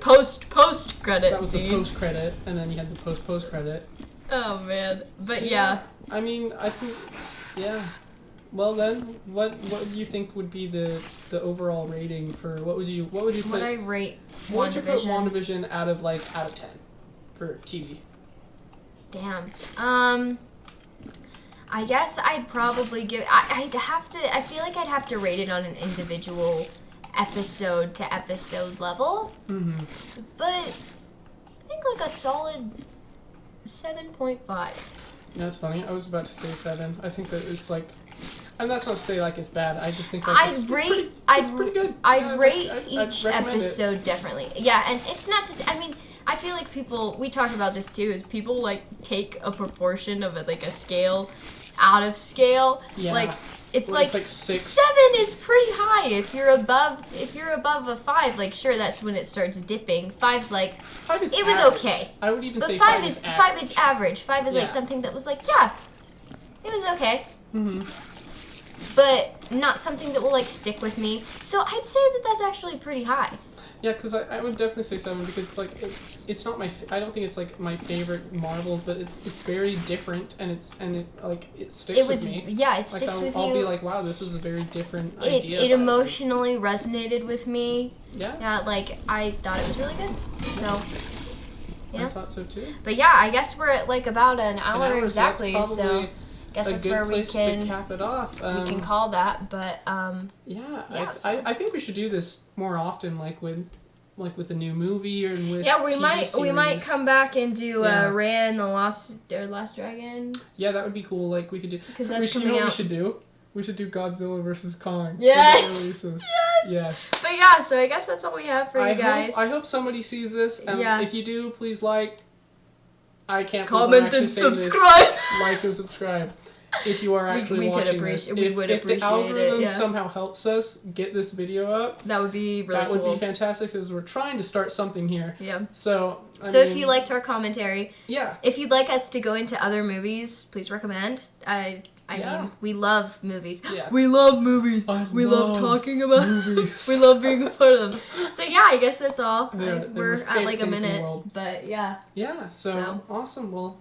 Post-credit That was scene. the post-credit, and then you had the post-credit. Oh, man. But so, yeah. I mean, I think, Well then, what do you think would be the overall rating for, what would you put? Would I rate WandaVision? What would you put WandaVision out of 10 for TV? Damn. I guess I'd probably give. I feel like I'd have to rate it on an individual episode to episode level. Mm-hmm. But I think like a solid 7.5. You know, it's funny. I was about to say 7. I think that it's like. And that's not to say like it's bad. I just think like it's pretty good. I'd rate each episode differently. Yeah, and it's not to say. I mean, I feel like we talked about this too. Is people like take a proportion of a scale out of scale. Yeah. Like it's like 6. 7 is pretty high. If you're above a 5, like sure that's when it starts dipping. 5's like 5 is it average. was okay. I would even say 5 is average. 5 is average. 5 is like something that was like it was okay. Mm-hmm. But not something that will like stick with me. So I'd say that that's actually pretty high. Yeah, because I would definitely say 7 because it's like it's not I don't think it's like my favorite Marvel, but it's very different and it sticks with me. Yeah, it sticks with you. I'll be like, wow, this was a very different idea. It emotionally resonated with me. Yeah. Yeah, like I thought it was really good. So. I thought so too. But yeah, I guess we're at like about an hour exactly. So. Guess that's where we can to cap it off. We can call that, but I think we should do this more often, like with a new movie or with we might come back and do Raya and the Last Dragon. Yeah, that would be cool. Like we could do because that's coming out. What we should do? We should do Godzilla versus Kong. Yes. Yes. But yeah, so I guess that's all we have for you guys. I hope somebody sees this, and if you do, please like. I can't comment and subscribe. Like and subscribe. If you are actually watching this, if the algorithm somehow helps us get this video up, that would be really cool. That would be fantastic because we're trying to start something here. Yeah. So if you liked our commentary, yeah. If you'd like us to go into other movies, please recommend. I mean, we love movies. Yeah. We love movies. We love talking about movies. We love being a part of them. So yeah, I guess that's all. We're at like a minute, but yeah. Yeah. So awesome. Well.